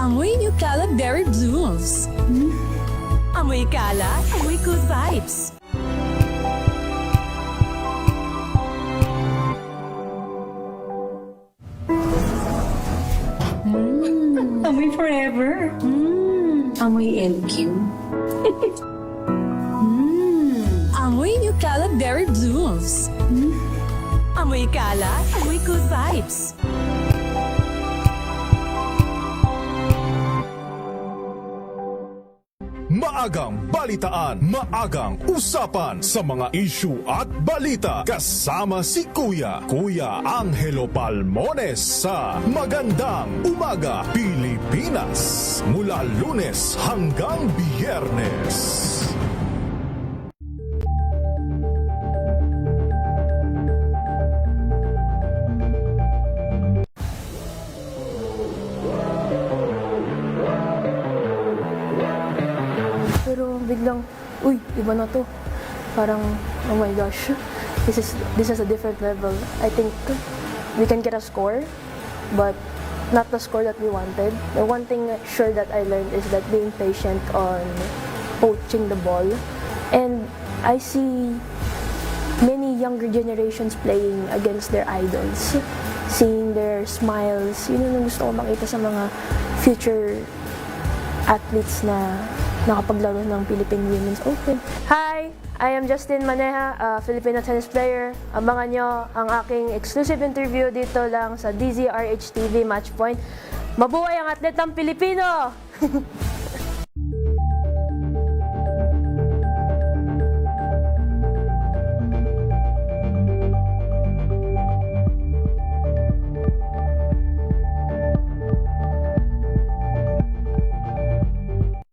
Amoy Nutella Berry Blooms. Amoy kalat, amoy good vibes. Amoy forever. Amoy LQ. Amoy Nutella Berry Blooms. Amoy kalat, amoy good vibes. Maagang balitaan, maagang usapan sa mga issue at balita. Kasama si Kuya Angelo Palmones sa Magandang Umaga Pilipinas. Mula Lunes hanggang Biyernes. Pero biglang, uy, iba na to. Parang, oh my gosh, this is a different level. I think we can get a score, but not the score that we wanted. The one thing sure that I learned is that being patient on poaching the ball. And I see many younger generations playing against their idols. Seeing their smiles, yun yung gusto ko makita sa mga future athletes na nakapaglaro ng Philippine Women's Open. Hi! I am Justin Maneha, a Filipino tennis player. Abangan nyo ang aking exclusive interview dito lang sa DZRH TV Matchpoint. Mabuhay ang atletang Pilipino!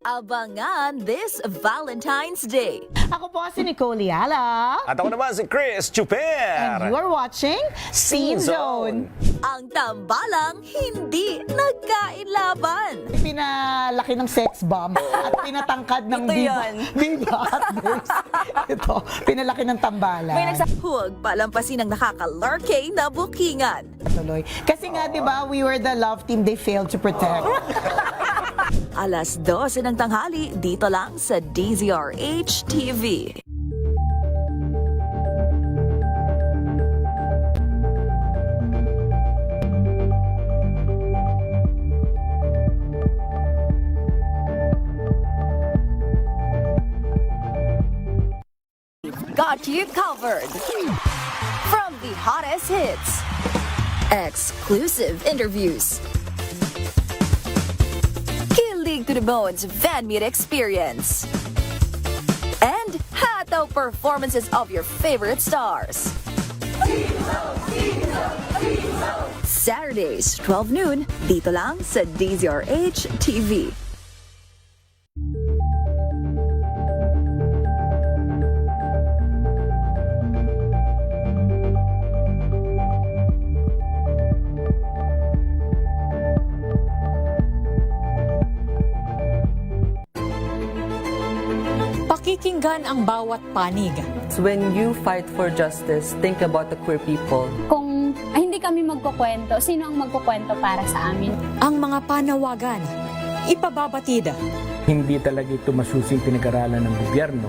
Abangan this Valentine's Day. Ako po si Nicole Yala. At ako naman si Chris Chuper. And you are watching Scene Zone. Ang tambalang hindi nagkailaban. Pinalaki ng sex bomb at pinatangkad ng Ito yun. Viva Hotness. Ito, pinalaki ng tambalan. Huwag palampasin ang nakaka-lurkay na bookingan. Tuloy. Kasi nga, di ba, we were the love team they failed to protect. Alas 12 ng tanghali, dito lang sa DZRH TV. Got you covered. From the hottest hits, exclusive interviews, Kilig to the Bones fan meet experience, and hataw performances of your favorite stars. Saturdays, 12 noon, dito lang sa DZRH TV. Pakikinggan ang bawat panig. When you fight for justice, think about the queer people. Kung hindi kami magkukwento, sino ang magkukwento para sa amin? Ang mga panawagan, ipababatid. Hindi talaga ito masusing pinag-aralan ng gobyerno.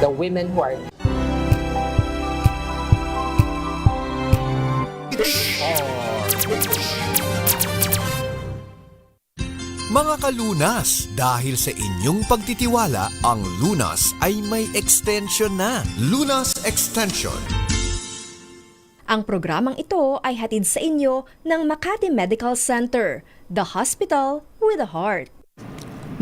The women who are Mga kalunas, dahil sa inyong pagtitiwala, ang Lunas ay may extension na. Lunas Extension. Ang programang ito ay hatid sa inyo ng Makati Medical Center, the hospital with a heart.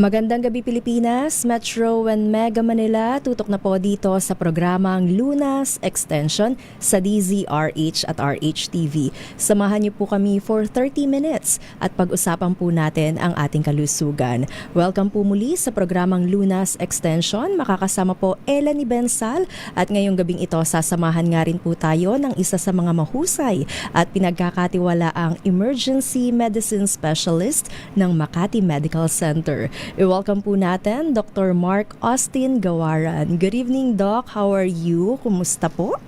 Magandang gabi Pilipinas, Metro and Mega Manila. Tutok na po dito sa programang Lunas Extension sa DZRH at RHTV. Samahan niyo po kami for 30 minutes at pag-usapan po natin ang ating kalusugan. Welcome po muli sa programang Lunas Extension. Makakasama po Eleni Bensal at ngayong gabing ito sasamahan nga rin po tayo ng isa sa mga mahusay at pinagkakatiwalaang emergency medicine specialist ng Makati Medical Center. I-welcome po natin Dr. Mark Austin Gawaran. Good evening, Doc. How are you? Kumusta po?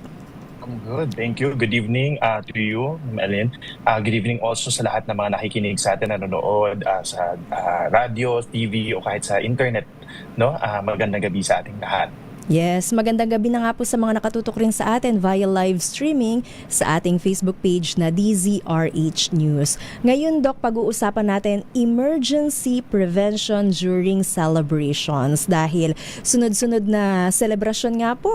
I'm good. Thank you. Good evening to you, Melin. Good evening also sa lahat ng mga nakikinig sa atin, nanonood sa radio, TV o kahit sa internet. No? Magandang gabi sa ating lahat. Yes, magandang gabi na nga po sa mga nakatutok rin sa atin via live streaming sa ating Facebook page na DZRH News. Ngayon, Doc, pag-uusapan natin emergency prevention during celebrations dahil sunod-sunod na celebration nga po,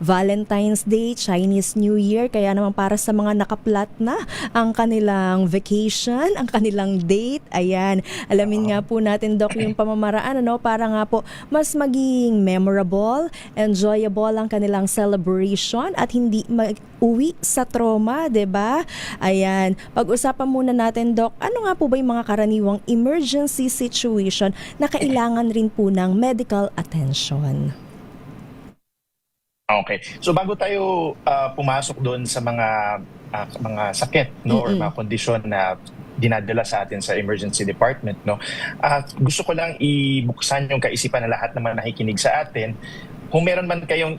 Valentine's Day, Chinese New Year, kaya naman para sa mga nakaplat na ang kanilang vacation, ang kanilang date, ayan, alamin nga po natin, Doc, yung pamamaraan, para nga po mas maging memorable, enjoyable ang kanilang celebration at hindi mag-uwi sa trauma, 'di ba? Ayan, pag-usapan muna natin, Doc, ano nga po ba yung mga karaniwang emergency situation na kailangan rin po ng medical attention? Okay. So bago tayo pumasok doon sa mga sakit, no, or mga kondisyon na dinadala sa atin sa emergency department, no. Gusto ko lang ibuksan yung kaisipan ng lahat ng mga nakikinig sa atin. Kung meron man kayong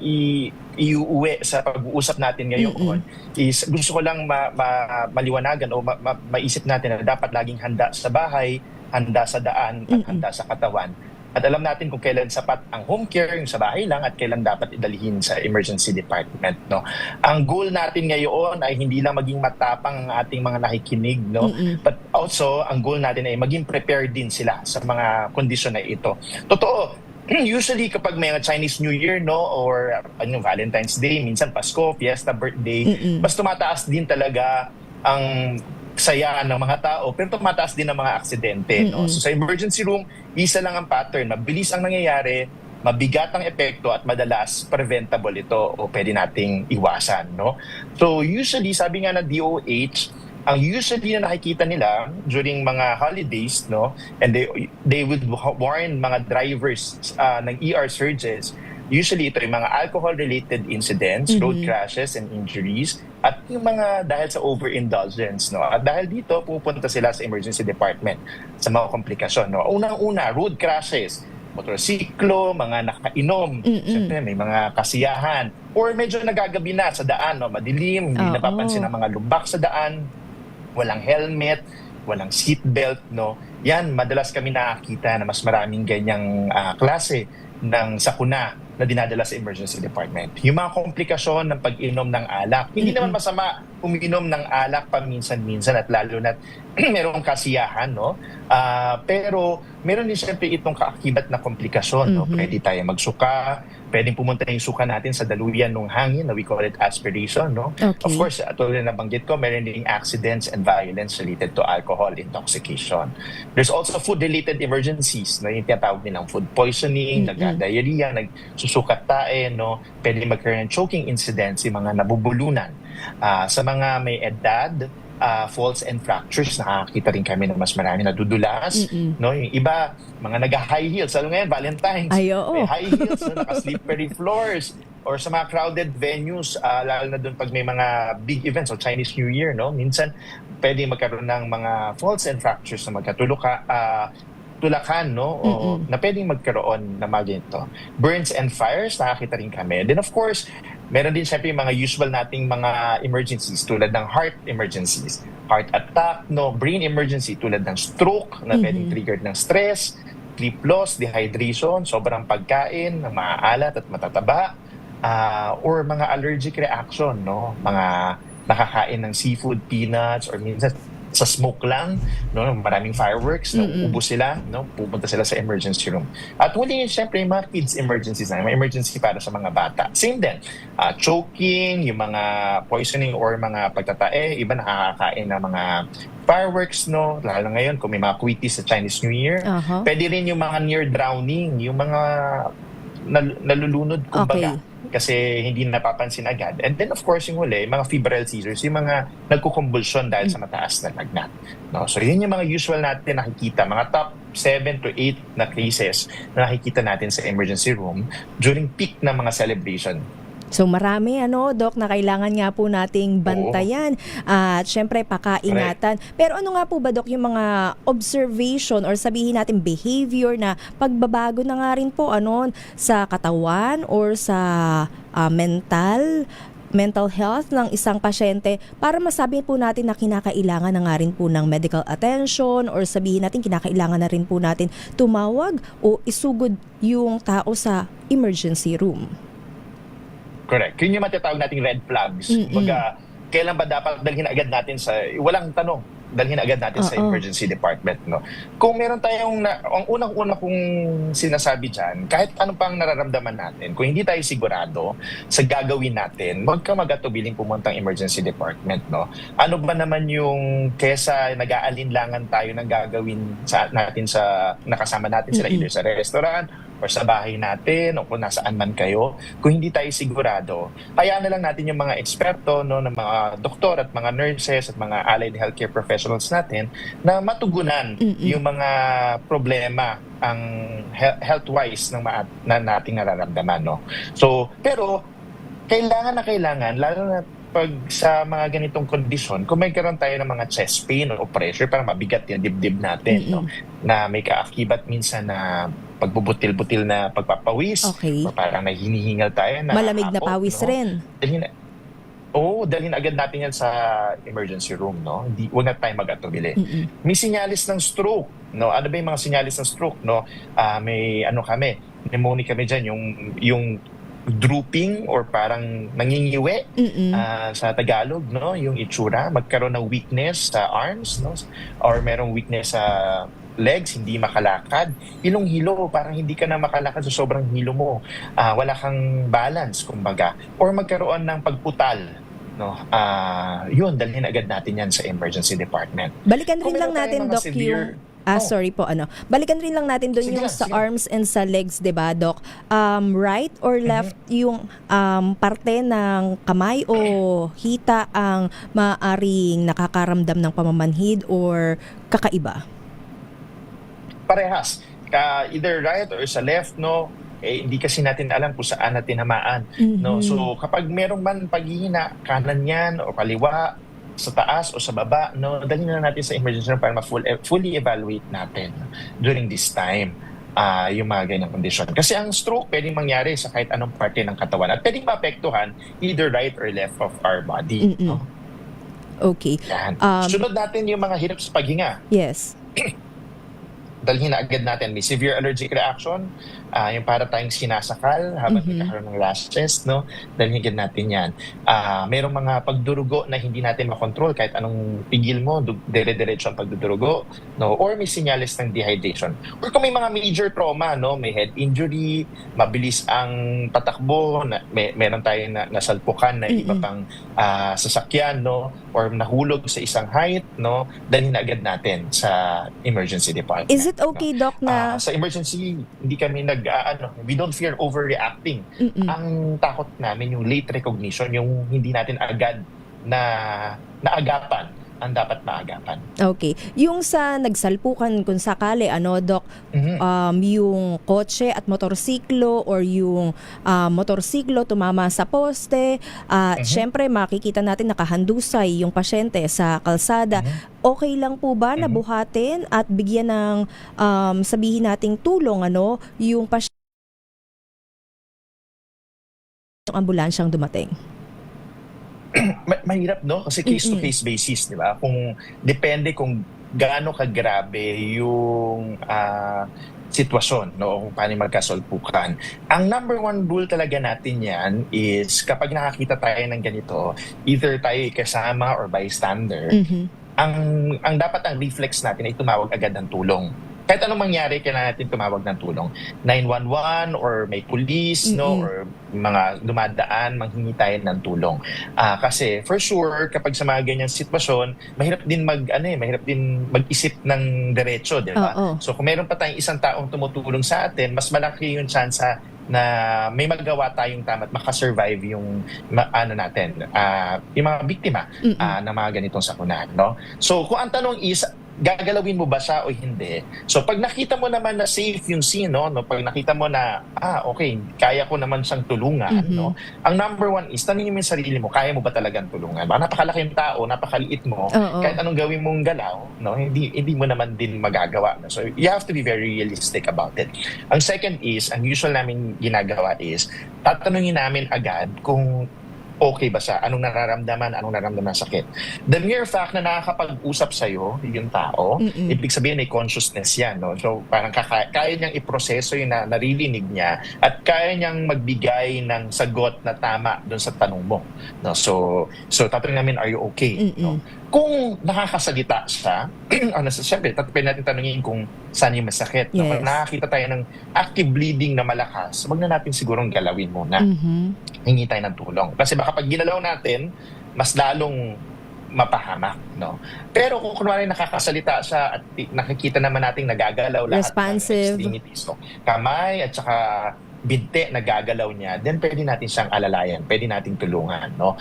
iuwi sa pag-uusap natin ngayon, is gusto ko lang maliwanagan o maisip natin na dapat laging handa sa bahay, handa sa daan, at handa sa katawan. At alam natin kung kailan sapat ang home care, yung sa bahay lang, at kailan dapat idalhin sa emergency department, no. Ang goal natin ngayon ay hindi lang maging matapang ang ating mga nakikinig, no, but also ang goal natin ay maging prepared din sila sa mga kondisyon na ito. Totoo, usually kapag may Chinese New Year, no, or Valentine's Day, minsan Pasko, fiesta, birthday, mas tumataas din talaga ang saya ng mga tao, pero tumataas din ang mga aksidente, no. So sa emergency room, isa lang ang pattern, mabilis ang nangyayari, mabigat ang epekto, at madalas preventable ito o pwede nating iwasan, no. So usually, sabi nga na DOH, ang usually na nakikita nila during mga holidays, no, and they would warn mga drivers ng ER surges. Usually ito yung mga alcohol-related incidents, road crashes and injuries, at yung mga dahil sa overindulgence, no. At dahil dito pupunta sila sa emergency department sa mga komplikasyon, no. Unang-una, road crashes, motorsiklo, mga nakainom, siyempre may mga kasiyahan, or medyo nagagabi na sa daan, no, madilim, hindi napapansin ang mga lubak sa daan, walang helmet, walang seatbelt, no. Yan, madalas kami nakakita na mas maraming ganyang klase ng sakuna na dinadala sa emergency department. Yung mga komplikasyon ng pag-inom ng alak. Hindi naman masama uminom ng alak paminsan-minsan at lalo na merong kasiyahan, no? Pero meron din siyempre itong kaakibat na komplikasyon, no? Pwede tayo magsuka, pwedeng pumunta yung suka natin sa daluyan ng hangin, na we call it aspiration, no? Okay. Of course, tulad na nabanggit ko, meron din accidents and violence related to alcohol intoxication. There's also food-related emergencies, no? Yung tinatawag nilang food poisoning, nagka-diarrhea, nagsusukat tae, no? Pwede magkaroon ng choking incidents, yung mga nabubulunan. Sa mga may edad, falls and fractures, nakakita rin kami na mas marami nadudulas, no. Yung iba, mga nag-high heels, lalo ngayon Valentine's, may high heels, no, naka-slippery floors, or sa mga crowded venues, lalo na doon pag may mga big events o Chinese New Year, no, minsan pwede magkaroon ng mga falls and fractures na tulakan, no, o na pwedeng magkaroon na mga ganito. Burns and fires, nakakita rin kami. Then of course, meron din siyempre yung mga usual nating mga emergencies tulad ng heart emergencies, heart attack, no, brain emergency tulad ng stroke na pwedeng triggered ng stress, sleep loss, dehydration, sobrang pagkain ng maalat at matataba, or mga allergic reaction, no, mga nakakain ng seafood, peanuts, or minsan sa smoke lang, no, maraming fireworks, no, ubos sila, no, pupunta sila sa emergency room. At huli yun, syempre, yung mga kids emergencies na, may emergency para sa mga bata. Same din, choking, yung mga poisoning or mga pagtatae, iba nakakakain ng mga fireworks, no, lalo ngayon kung may mga quickies sa Chinese New Year. Pwede rin yung mga near drowning, yung mga nalulunod, kumbaga. Kasi hindi napapansin agad. And then of course yung huli, mga febrile seizures, yung mga nagkukumbulsyon dahil sa mataas na lagnat. No? So yun yung mga usual natin nakikita, mga top 7 to 8 na cases na nakikita natin sa emergency room during peak na mga celebration. So marami, Doc, na kailangan nga po nating bantayan at syempre pakaingatan. Pero ano nga po ba, Doc, yung mga observation or sabihin natin behavior na pagbabago na nga rin po sa katawan or sa mental mental health ng isang pasyente para masabi po natin na kinakailangan na nga rin po ng medical attention or sabihin natin kinakailangan na rin po natin tumawag o isugod yung tao sa emergency room. Correct. Yun yung matatawag nating red flags. Baga, kailan ba dapat dalhin agad natin sa, walang tanong, dalhin agad natin sa emergency department, no? Kung meron tayong, ang unang-una kong sinasabi dyan, kahit ano pang nararamdaman natin, kung hindi tayo sigurado sa gagawin natin, huwag ka mag-atubiling pumuntang emergency department, no? Ano ba naman yung kesa nag-aalinlangan tayo ng gagawin natin sa, nakasama natin sila either sa restaurant, or sa bahay natin, o kung nasaan man kayo, kung hindi tayo sigurado, hayaan na lang natin yung mga eksperto, no, ng mga doktor at mga nurses at mga allied healthcare professionals natin na matugunan yung mga problema ang health-wise na nating nararamdaman. No? So, pero, kailangan, lalo na pag sa mga ganitong kondisyon, kung may karoon tayo ng mga chest pain o pressure, parang mabigat yung dibdib natin, no? Na may kaakibat minsan na pagbubutil-butil na pagpapawis, o parang hinihingal tayo na malamig na pawis, no? Rin. Dalhin agad natin yan sa emergency room, no? Huwag na tayo mag-atubili. May sinyalis ng stroke, no? Ano ba yung mga sinyalis ng stroke, no? May pneumonia kami dyan, yung drooping or parang nangingiwi sa Tagalog, no? Yung itsura, magkaroon ng weakness sa arms, no? Or merong weakness sa legs, hindi makalakad. Hilong-hilo, parang hindi ka na makalakad sa sobrang hilo mo. Wala kang balance, kumbaga. Or magkaroon ng pagputal, no? Yun, dalhin agad natin yan sa emergency department. Balikan rin lang natin, Doc, balikan rin lang natin doon yung sa arms and sa legs, 'di ba, Doc? Right or left yung parte ng kamay o hita ang maaring nakakaramdam ng pamamanhid or kakaiba? Parehas. Either right or sa left, no? Hindi kasi natin alam kung saan natin hamaan, no? So kapag merong man paghihina, kanan yan o kaliwa, sa taas o sa baba, no, dalhin na natin sa emergency room para fully evaluate natin during this time yung mga ganyang kondisyon. Kasi ang stroke pwedeng mangyari sa kahit anong parte ng katawan at pwedeng maapektuhan either right or left of our body. No? Okay. Sunod natin yung mga hirap sa paghinga. Yes. Dalhin na agad natin. May severe allergic reaction, yung para tayong sinasakal habang nagkakaroon ng rashes, no? Dalhin agad natin yan. Merong mga pagdurugo na hindi natin makontrol kahit anong pigil mo, dire-diretso ang pagdudurugo, no? Or may sinyalis ng dehydration. Or kung may mga major trauma, no? May head injury, mabilis ang patakbo, meron tayong nasalpukan na iba pang sasakyan, no? Or nahulog sa isang height, no? Dalhin na agad natin sa emergency department. Is it okay, Doc, na sa emergency, hindi kami we don't fear overreacting. Ang takot namin yung late recognition, yung hindi natin agad na naagapan ang dapat maagapan. Okay. Yung sa nagsalpukan kung sakali, Doc, yung kotse at motorsiklo or yung motorsiklo tumama sa poste, syempre makikita natin nakahandusay yung pasyente sa kalsada. Okay lang po ba na buhatin at bigyan ng sabihin nating tulong yung pasyente yung ambulansyang dumating? Mahirap, no? Kasi case-to-case basis, di ba? Depende kung gaano kagrabe yung sitwasyon, no? Kung paano magkasalpukan. Ang number one rule talaga natin yan is kapag nakakita tayo ng ganito, either tayo kasama or bystander, ang dapat ang reflex natin ay tumawag agad ng tulong. Kahit anong mangyari, kailangan natin tumawag ng tulong. 911 or may police, no, or mga dumadaan, manghingi tayo ng tulong. Kasi for sure, kapag sa mga ganyang sitwasyon, mahirap din mag-isip ng diretso, di ba? So kung meron pa tayong isang taong tumutulong sa atin, mas malaki yung chance na may magawa tayong tama at makasurvive yung yung mga biktima ng mga ganitong sakuna, no? So kung ang tanong is, gagalawin mo ba siya o hindi? So pag nakita mo naman na safe yung scene, no, pag nakita mo na okay, kaya ko naman siyang tulungan, no. Ang number one is tanungin mo yung sarili mo, kaya mo ba talagang tulungan? Baka napakalaking tao, napakaliit mo, kahit anong gawin mong galaw, no, hindi mo naman din magagawa. No? So you have to be very realistic about it. Ang second is, ang usual namin ginagawa is tatanungin namin agad kung okay ba siya? Anong nararamdaman sakit? The mere fact na nakakapag-usap sa'yo yung tao, ibig sabihin may consciousness yan. No? So parang kaya niyang iproseso yung naririnig niya at kaya niyang magbigay ng sagot na tama doon sa tanong mo. No? So tatanungin namin, are you okay? No? Kung nakakasalita siya, siyempre, pwede natin tanungin kung saan yung masakit. No? Pag nakakita tayo ng active bleeding na malakas, wag na natin sigurong galawin muna. Hingi tayo ng tulong. Kasi baka pag ginalaw natin, mas lalong mapahamak. No? Pero kung kunwari nakakasalita siya at nakikita naman nating nagagalaw lahat responsive, ng extremities, no? Kamay at saka binte nagagalaw niya, then pwede natin siyang alalayan, pwede nating tulungan, no?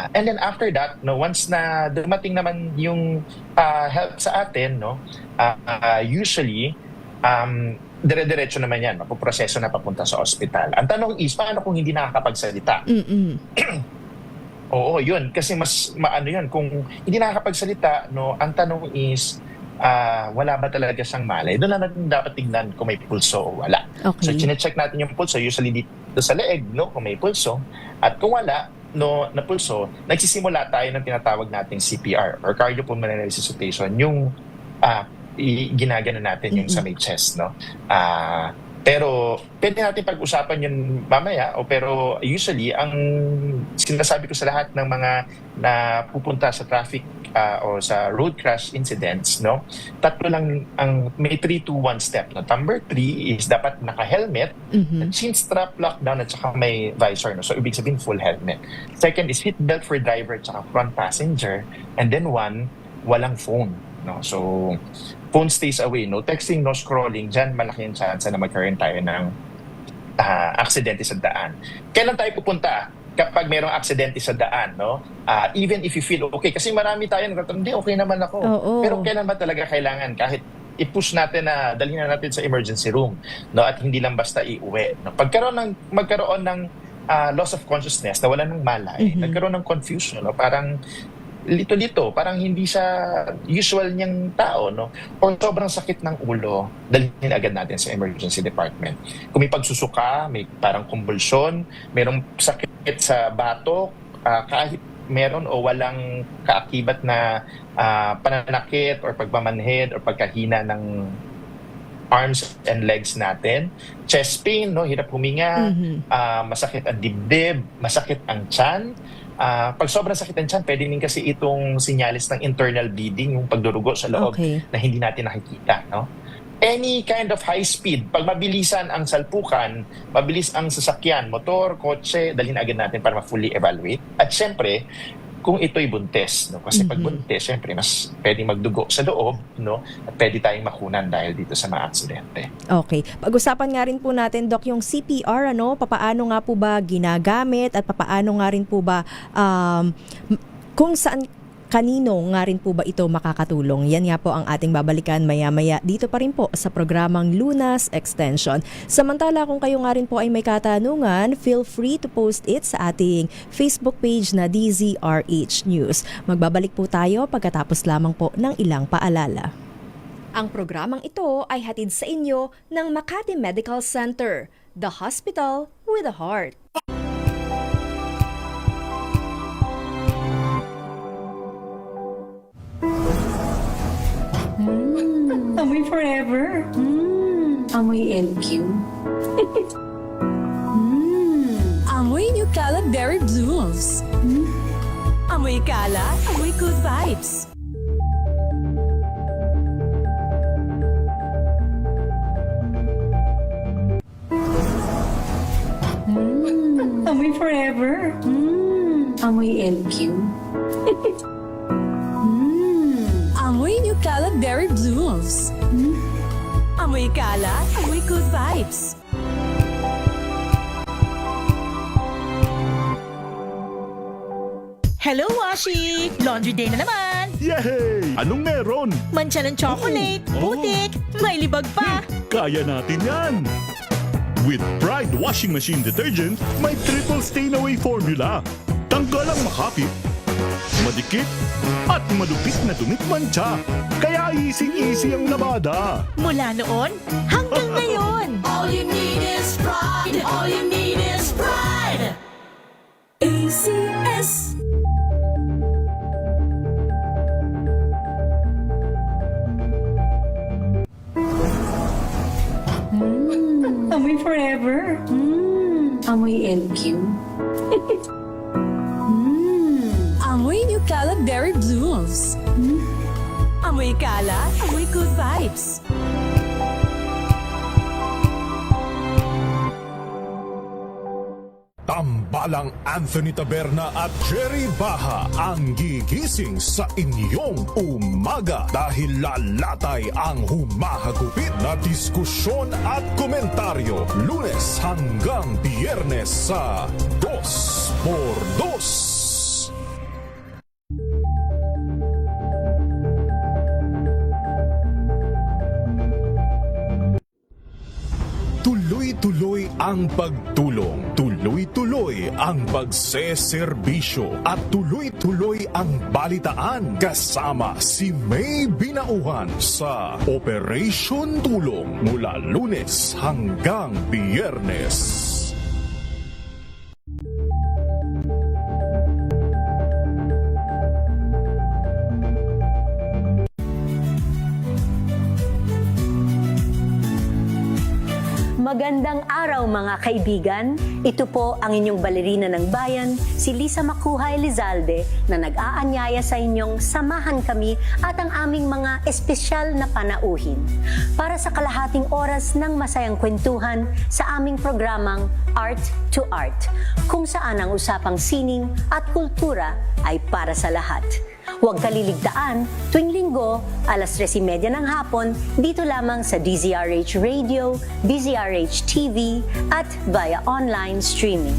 And then after that, no, once na dumating naman yung help sa atin, no, usually dire-diretso naman yan, mapuproseso na papunta sa ospital. Ang tanong is, paano kung hindi nakakapagsalita? Oo, yun. Kasi mas maano yun. Kung hindi nakakapagsalita, no, ang tanong is, wala ba talaga siyang malay? Doon na natin dapat tignan kung may pulso o wala. Okay. So, chinecheck natin yung pulso, usually dito sa leeg, no, kung may pulso. At kung wala, no, na pulso, nagsisimula tayo ng tinatawag nating CPR or cardiopulmonary resuscitation, yung ginagano natin yung sa may chest, no? Pero pwede natin pag-usapan yun mamaya, pero usually ang sinasabi ko sa lahat ng mga na pupunta sa traffic o sa road crash incidents, no? Tatlo lang may 3-2-1 step. No? Number 3 is dapat naka-helmet, chin strap, lockdown, at saka may visor. No? So ibig sabihin full helmet. Second is seatbelt for driver at saka front passenger. And then 1, walang phone. No? So phone stays away, no texting, no scrolling. Diyan malaki yung chance na magkaroon tayo ng aksidente sa daan. Kailan tayo pupunta? Kapag mayroong aksidente sa daan, no? Even if you feel okay. Kasi marami tayo nagtatanong, hindi, okay naman ako. Pero kailan ba talaga kailangan? Kahit i-push natin na dalhin na natin sa emergency room, no? At hindi lang basta iuwi. No? Magkaroon ng loss of consciousness, nawala ng malay, nagkaroon ng confusion, no? Parang lito-lito, parang hindi siya usual niyang tao, no? O sobrang sakit ng ulo, dalhin agad natin sa emergency department. Kung may pagsusuka, may parang convulsion, mayroong sakit sa batok, kahit meron o walang kaakibat na pananakit or pagmamanhid or pagkahina ng arms and legs natin, chest pain, no, hirap huminga, masakit ang dibdib, masakit ang tiyan. Pag sobrang sakit ng tiyan, pwede din kasi itong sinyalis ng internal bleeding, yung pagdurugo sa loob na hindi natin nakikita. No? Any kind of high speed, pag mabilisan ang salpukan, mabilis ang sasakyan, motor, kotse, dalhin agad natin para ma-fully evaluate. At syempre, kung ito'y buntis, no? Kasi pag buntis, syempre, mas pwede magdugo sa loob, no? At pwede tayong makunan dahil dito sa mga aksidente. Okay. Pag-usapan nga rin po natin, Doc, yung CPR, ano? Papaano nga po ba ginagamit at papaano nga rin po ba kung saan kanino nga rin po ba ito makakatulong? Yan nga po ang ating babalikan maya-maya dito pa rin po sa programang Lunas Extension. Samantala, kung kayo nga rin po ay may katanungan, feel free to post it sa ating Facebook page na DZRH News. Magbabalik po tayo pagkatapos lamang po ng ilang paalala. Ang programang ito ay hatid sa inyo ng Makati Medical Center, the hospital with a heart. Amoy forever. Amoy LQ. Amoy New Kalat Berry Blooms. Amoy kalat, amoy good vibes. Amoy forever. Amoy LQ. Amoy New Kalat Berry Blooms. Amoy kalat, amoy good vibes. Hello, Washi! Laundry day na naman! Yay! Anong meron? Mancha ng chocolate, putik, may libag pa! Kaya natin yan! With Pride Washing Machine Detergent, may triple stain-away formula. Tanggal ang makapit, madikit, at madupit na dumit mancha. Kaya easy-easy ang labada. Mula noon hanggang ngayon! All you need is pride. All you need is pride. ACS. Amoy forever. Amoy LQ. Amoy New Caleb Berry Blooms. Amoy kalat, amoy good vibes. Tambalang Anthony Taberna at Jerry Baha ang gigising sa inyong umaga dahil lalatay ang humahagupit na diskusyon at komentaryo Lunes hanggang Biyernes sa 2x2. Tuloy-tuloy ang pagtulong, tuloy-tuloy ang pagseserbisyo at tuloy-tuloy ang balitaan kasama si May Binauhan sa Operation Tulong mula Lunes hanggang Biyernes. Magandang araw mga kaibigan. Ito po ang inyong balerina ng bayan, si Lisa Makuha Elizalde na nag-aanyaya sa inyong samahan kami at ang aming mga espesyal na panauhin para sa kalahating oras ng masayang kwentuhan sa aming programang Art to Art, kung saan ang usapang sining at kultura ay para sa lahat. Huwag kaliligtaan, tuwing linggo, alas 3:30 ng hapon, dito lamang sa DZRH Radio, DZRH TV, at via online streaming.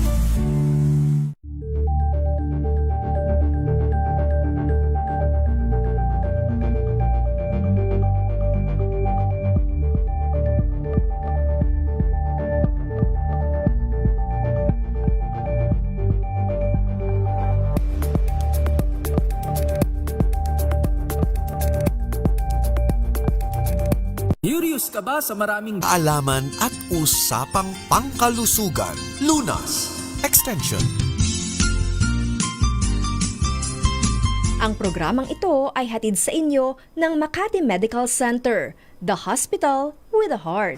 Curious ka ba sa maraming kaalaman at usapang pangkalusugan? Lunas Extension. Ang programang ito ay hatid sa inyo ng Makati Medical Center, the hospital with a heart.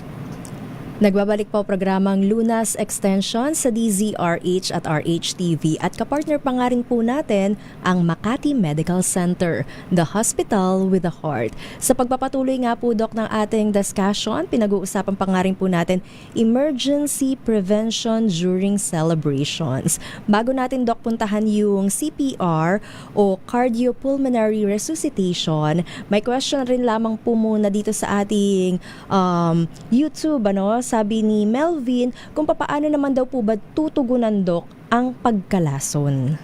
Nagbabalik po programang Lunas Extension sa DZRH at RHTV at kapartner pa nga rin po natin ang Makati Medical Center, the hospital with a heart. Sa pagpapatuloy nga po, Doc, ng ating discussion, pinag-uusapan pa nga rin po natin emergency prevention during celebrations. Bago natin, Doc, puntahan yung CPR o cardiopulmonary resuscitation, may question rin lamang po muna dito sa ating YouTube, sabi ni Melvin, kung papaano naman daw po ba tutugunan, Doc, ang pagkalason?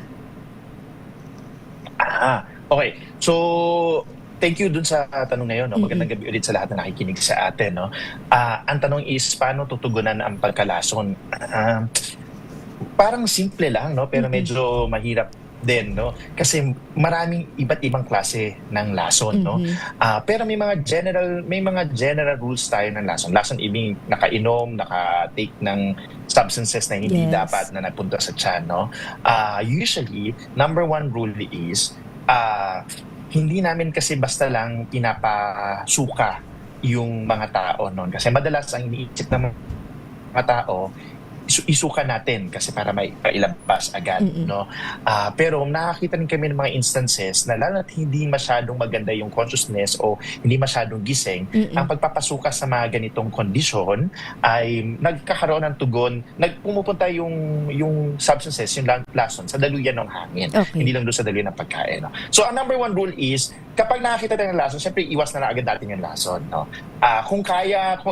Okay. So, thank you dun sa tanong na yun. No? Magandang gabi ulit sa lahat na nakikinig sa atin. No? Ang tanong is, paano tutugunan ang pagkalason? Parang simple lang, no? Pero medyo mahirap din, no? Kasi maraming iba't ibang klase ng lason, no? Pero may mga general rules tayo ng lason. Lason ibig nakainom, naka-take ng substances na hindi dapat na napunta sa tiyan, no? Usually, number one rule is hindi namin kasi basta lang pinapasuka yung mga tao noon. Kasi madalas ang iniisip ng mga tao, isuka natin kasi para may pailabas agad, no? Pero nakakita rin kami ng mga instances na lalo at hindi masyadong maganda yung consciousness o hindi masyadong gising, ang pagpapasuka sa mga ganitong kondisyon ay nagkakaroon ng tugon, pumupunta yung substances, yung lason sa daluyan ng hangin. Hindi lang doon sa daluyan ng pagkain, no? So ang number one rule is, kapag nakakita tayo ng lason, syempre iwas na agad natin yung lason, no? Kung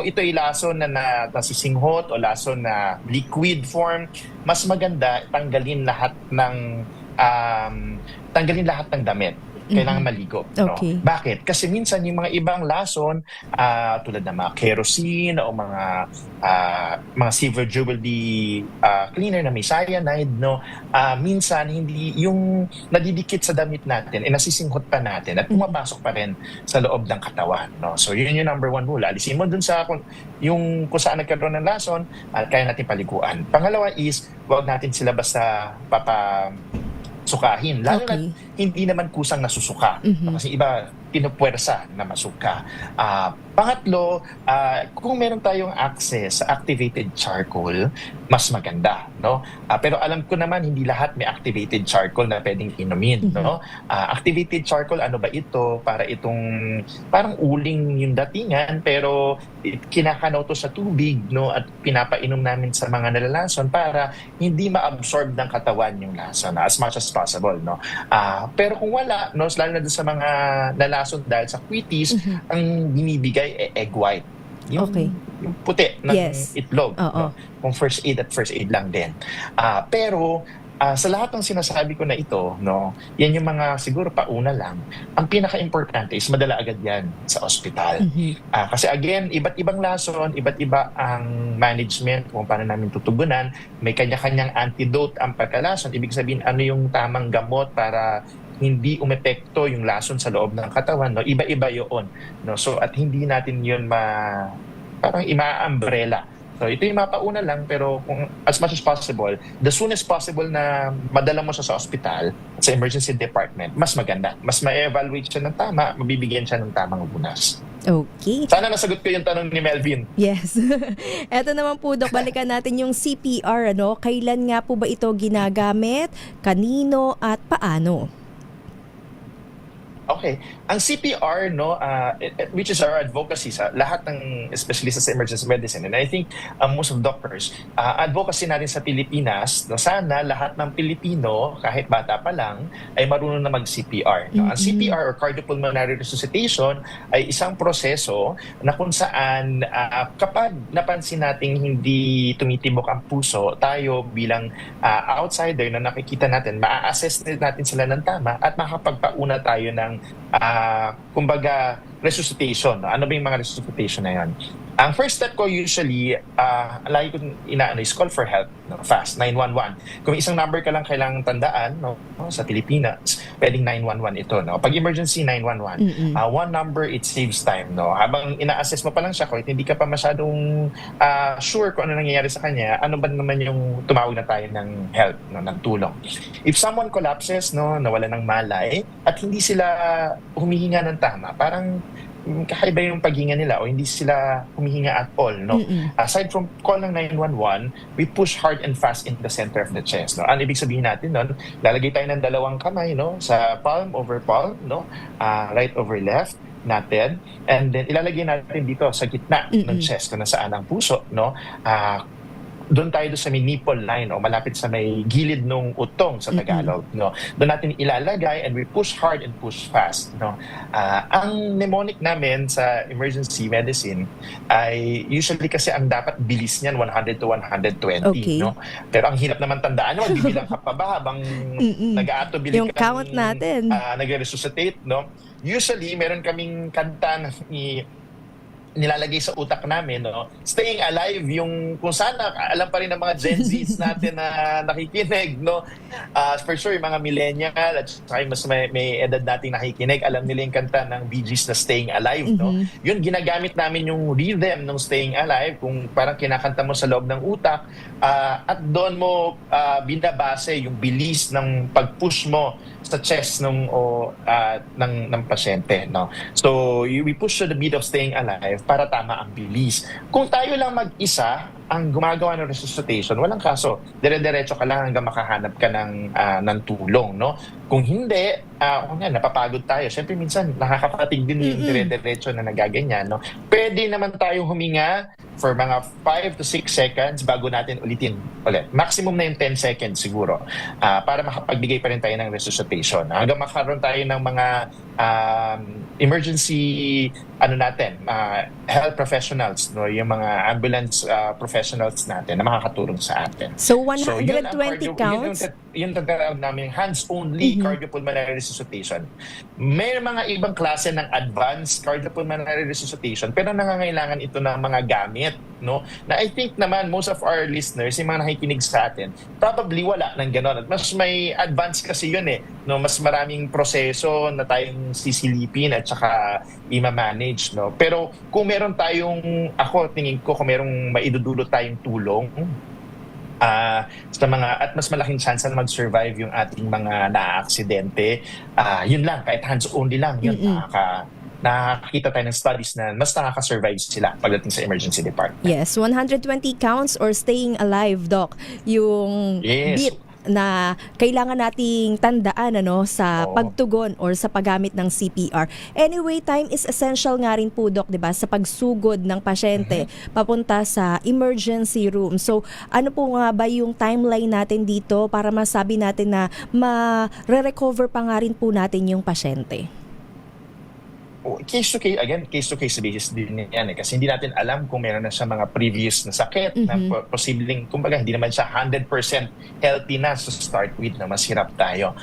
ito ay lason na nasisinghot o lason na liquid form, mas maganda tanggalin lahat ng damit. kailangan maligo. No? Okay. Bakit? Kasi minsan yung mga ibang lason, tulad ng mga kerosene o mga silver jewelry cleaner na may cyanide, no? Minsan hindi yung nadidikit sa damit natin, nasisinghot pa natin at pumapasok pa rin sa loob ng katawan. No? So yun yung number 1 rule. Alisin mo dun sa kung saan nagkaroon ng lason at kaya natin paliguan. Pangalawa is, huwag natin sila basta sukahin. Lalo na hindi naman kusang nasusuka. Kasi iba, pinupuwersa na masuka. Pangatlo, kung meron tayong access sa activated charcoal, mas maganda. No? Pero alam ko naman, hindi lahat may activated charcoal na pwedeng inumin. No? Activated charcoal, ano ba ito? Parang uling yung datingan, pero kinakanaw to sa tubig, no? At pinapainom namin sa mga nalalason para hindi ma-absorb ng katawan yung lason as much as possible. No? Pero kung wala, no, lalo na sa mga nalason dahil sa quitis, ang binibigay egg white. Yung puti ng itlog. No? Kung first aid lang din. Pero sa lahat ng sinasabi ko na ito, no, yan yung mga siguro pauna lang. Ang pinaka-importante is madala agad yan sa ospital. Kasi again, iba't ibang lason, iba't iba ang management kung paano namin tutugunan. May kanya-kanyang antidote ang pagkalason. Ibig sabihin, ano yung tamang gamot para hindi umepekto yung lason sa loob ng katawan, no? Iba-iba yun, no? So at hindi natin yun parang ima-umbrella. So ito yung mapauna lang, pero kung as much as possible, the soonest possible na madala mo siya sa ospital, sa emergency department, mas maganda. Mas ma-evaluate siya ng tama, mabibigyan siya ng tamang lunas. Okay. Sana nasagot ko yung tanong ni Melvin. Yes. Eto naman po, Dok, balikan natin yung CPR. Kailan nga po ba ito ginagamit? Kanino at paano? Okay. Ang CPR, no, which is our advocacy sa lahat ng especially sa emergency medicine, and I think most of doctors, advocacy natin sa Pilipinas, no, sana lahat ng Pilipino, kahit bata pa lang, ay marunong na mag-CPR. No? Ang CPR or cardiopulmonary resuscitation ay isang proseso na kung saan kapag napansin nating hindi tumitibok ang puso, tayo bilang outsider na nakikita natin, ma-assess natin sila ng tama at makapagpauna tayo ng kumbaga resuscitation. Ano ba yung mga resuscitation na yan? Ang first step ko usually, lagi ko inaano is call for help, no? Fast, 911. Kung isang number ka lang kailangang tandaan, no? Sa Pilipinas, pwedeng 911 ito. No? Pag emergency, 911. One number, it saves time. No? Habang ina-assess mo pa lang siya, kahit hindi ka pa masyadong sure kung ano nangyayari sa kanya, ano ba naman yung tumawag na tayo ng help, no? Ng tulong. If someone collapses, no? Nawala ng malay, at hindi sila humihinga ng tama, parang kakaiba yung paghinga nila o hindi sila humihinga at all, no? Aside from call ng 911, we push hard and fast into the center of the chest, no? Ano ibig sabihin natin nun? Lalagay tayo ng dalawang kamay, no? Sa palm over palm, no? Right over left natin, and then ilalagay natin dito sa gitna ng chest kung nasaan ang puso, no? Doon tayo sa may nipple line o malapit sa may gilid ng utong sa Tagalog, no. Doon natin ilalagay and we push hard and push fast, no. Ang mnemonic namin sa emergency medicine ay usually kasi ang dapat bilis niyan 100 to 120, no. Pero ang hirap naman tandaan, no, bibilang ka pa ba habang nag-aatubili yung count natin. Nagre-resuscitate, no. Usually meron kaming kanta na nilalagay sa utak namin, no? Staying alive, yung kung sana alam pa rin ng mga Gen Zs natin na nakikinig, no? For sure, yung mga millennial at saka mas may edad nating nakikinig, alam nila yung kanta ng Bee Gees na Staying Alive, no? Yun, ginagamit namin yung rhythm ng Staying Alive, kung parang kinakanta mo sa loob ng utak, at doon mo binabase yung bilis ng pag-push mo sa chest ng pasyente, no? So, we push to the beat of Staying Alive para tama ang bilis. Kung tayo lang mag-isa ang gumagawa ng resuscitation, walang kaso. Dire-diretso ka lang hanggang makahanap ka ng tulong, no? Kung hindi, napapagod tayo. Siyempre, minsan, nakakapatig din yung dire-diretso na nagaganyan, no? Pwede naman tayong huminga for mga 5 to 6 seconds bago natin ulitin ulit. Maximum na yung 10 seconds siguro para makapagbigay pa rin tayo ng resuscitation. Hanggang makaroon tayo ng mga emergency health professionals, no, yung mga ambulance professionals natin na makakatulong sa atin. So 120 counts? yung tinatawag namin hands-only cardiopulmonary resuscitation. May mga ibang klase ng advanced cardiopulmonary resuscitation pero nangangailangan ito ng mga gamit, no? Na I think naman most of our listeners, yung mga nakikinig sa atin, probably wala ng ganon. At mas may advanced kasi yun no? Mas maraming proseso na tayong sisilipin at saka i-manage, no? Pero kung meron tayong, ako tingin ko kung merong maidudulot tayong tulong sa mga at mas malaking chance na mag-survive yung ating mga na-aksidente. Yun lang, kahit hands-only lang, yun nakakita tayo ng studies na mas nakaka-survive sila pagdating sa emergency department. Yes, 120 counts or staying alive, Doc. Yung beat na kailangan nating tandaan sa pagtugon or sa paggamit ng CPR. Anyway, time is essential nga rin po, Doc, 'di ba, sa pagsugod ng pasyente papunta sa emergency room. So, ano po nga ba yung timeline natin dito para masabi natin na ma-recover pa nga rin po natin yung pasyente? Case to case basis din yan kasi hindi natin alam kung meron na siya mga previous na sakit na posibleng, kumbaga hindi naman siya 100% healthy na to start with, na mas hirap tayo.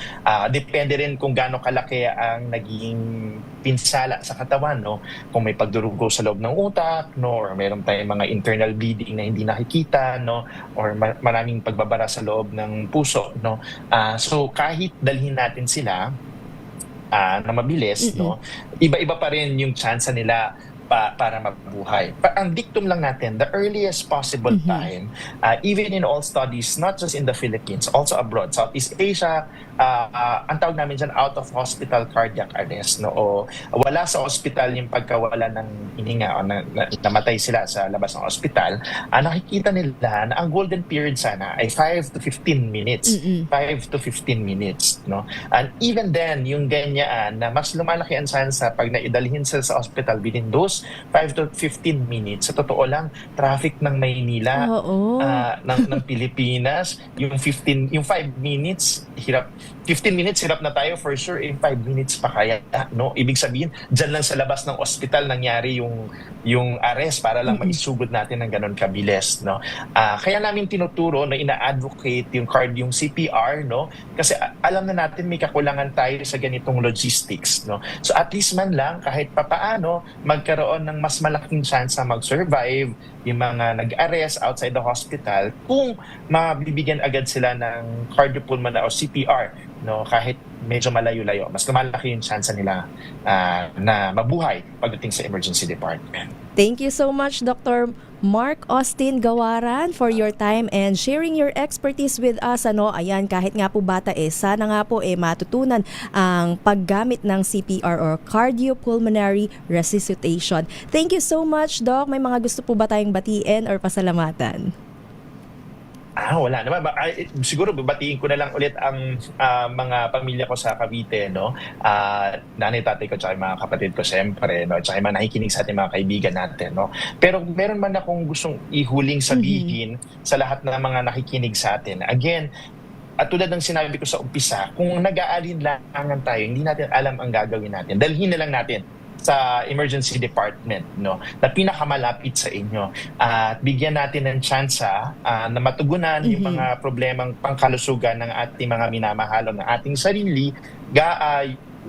Depende rin kung gaano kalaki ang naging pinsala sa katawan, no? Kung may pagdurugo sa loob ng utak, no? Or meron tayong mga internal bleeding na hindi nakikita, no? Or maraming pagbabara sa loob ng puso, no? So kahit dalhin natin sila na mabilis, no? Iba-iba pa rin yung chance nila para mabuhay. Ang dictum lang natin, the earliest possible time, even in all studies, not just in the Philippines, also abroad, Southeast Asia, ang tawag namin dyan, out-of-hospital cardiac arrest, no? O wala sa hospital yung pagkawala ng hininga o namatay sila sa labas ng hospital, nakikita nila na ang golden period sana ay 5 to 15 minutes. 5 to 15 minutes, no? And even then, yung ganyan na mas lumalaki ang chance pag naidalhin sila sa hospital within those 5 to 15 minutes. Sa totoo lang, traffic ng Maynila, ng Pilipinas, yung 5 minutes, hirap. 15 minutes, hirap na tayo for sure. In 5 minutes pa kaya, no? Ibig sabihin, dyan lang sa labas ng ospital nangyari yung arrest para lang maisugod natin ng ganon kabilis, no? Kaya namin tinuturo na ina-advocate yung CPR, no? Kasi alam na natin may kakulangan tayo sa ganitong logistics, no? So at least man lang, kahit papaano, magkaroon ng mas malaking chance na mag-survive yung mga nag-arrest outside the hospital kung mabibigyan agad sila ng cardiopulmonary o CPR, no, kahit medyo malayo-layo. Mas malaki yung chance nila na mabuhay pagdating sa emergency department. Thank you so much, Dr. Mark Austin Gawaran, for your time and sharing your expertise with us. Ayan, kahit nga po bata sana nga po matutunan ang paggamit ng CPR or cardiopulmonary resuscitation. Thank you so much, Doc. May mga gusto po ba tayong batiin or pasalamatan? Wala naman. Siguro babatiin ko na lang ulit ang mga pamilya ko sa Cavite, no? Nanay, tatay ko, tsaka mga kapatid ko, siyempre, no? Tsaka mga nakikinig sa ating mga kaibigan natin, no? Pero meron man akong gustong ihuling sabihin sa lahat ng mga nakikinig sa atin. Again, at tulad ng sinabi ko sa umpisa, kung nag-aalinlangan tayo, hindi natin alam ang gagawin natin. Dalhin na lang natin sa emergency department, no, na pinakamalapit sa inyo, at bigyan natin ng tsansa na matugunan yung mga problemang pangkalusugan ng ating mga minamahal o ng ating sarili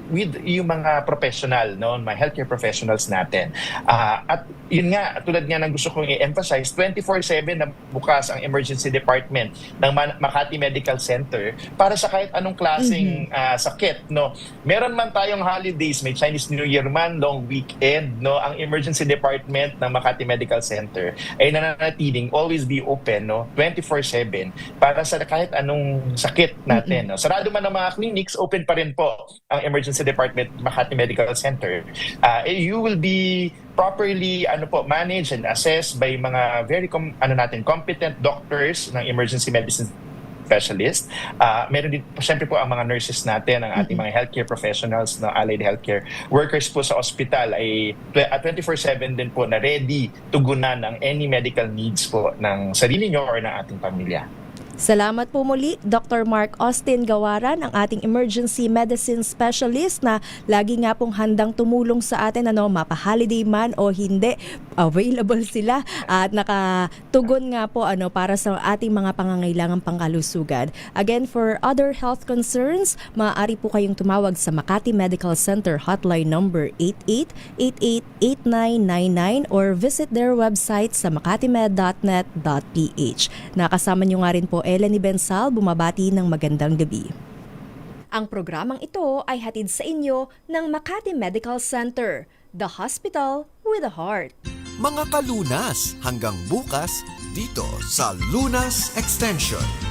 with yung mga professional, no, mga healthcare professionals natin. At yun nga, tulad nga ng gusto kong i-emphasize, 24/7 na bukas ang emergency department ng Makati Medical Center para sa kahit anong klaseng sakit, no. Meron man tayong holidays, may Chinese New Year man, long weekend, no, ang emergency department ng Makati Medical Center ay nananatiling always be open, no, 24/7 para sa kahit anong sakit natin, no. Sarado man ang mga clinics, open pa rin po ang emergency department Makati Medical Center. You will be properly managed and assessed by mga very competent doctors ng emergency medicine specialist. Meron din siyempre po ang mga nurses natin, ang ating mga healthcare professionals, na allied healthcare workers po sa ospital ay 24/7 din po na ready tugunan ang any medical needs po ng sarili nyo or ng ating pamilya. Salamat po muli, Dr. Mark Austin Gawaran, ang ating emergency medicine specialist na lagi nga pong handang tumulong sa atin, mapa-holiday man o hindi, available sila at nakatugon nga po para sa ating mga pangangailangang pangkalusugan. Again, for other health concerns, maaari po kayong tumawag sa Makati Medical Center hotline number 8888-8999 or visit their website sa makatimed.net.ph. Nakasama nyo nga rin po Eleni Bensal, bumabati ng magandang gabi. Ang programang ito ay hatid sa inyo ng Makati Medical Center, the hospital with a heart. Mga kalunas, hanggang bukas dito sa Lunas Extension.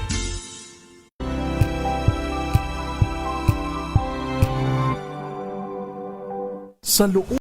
Sa loob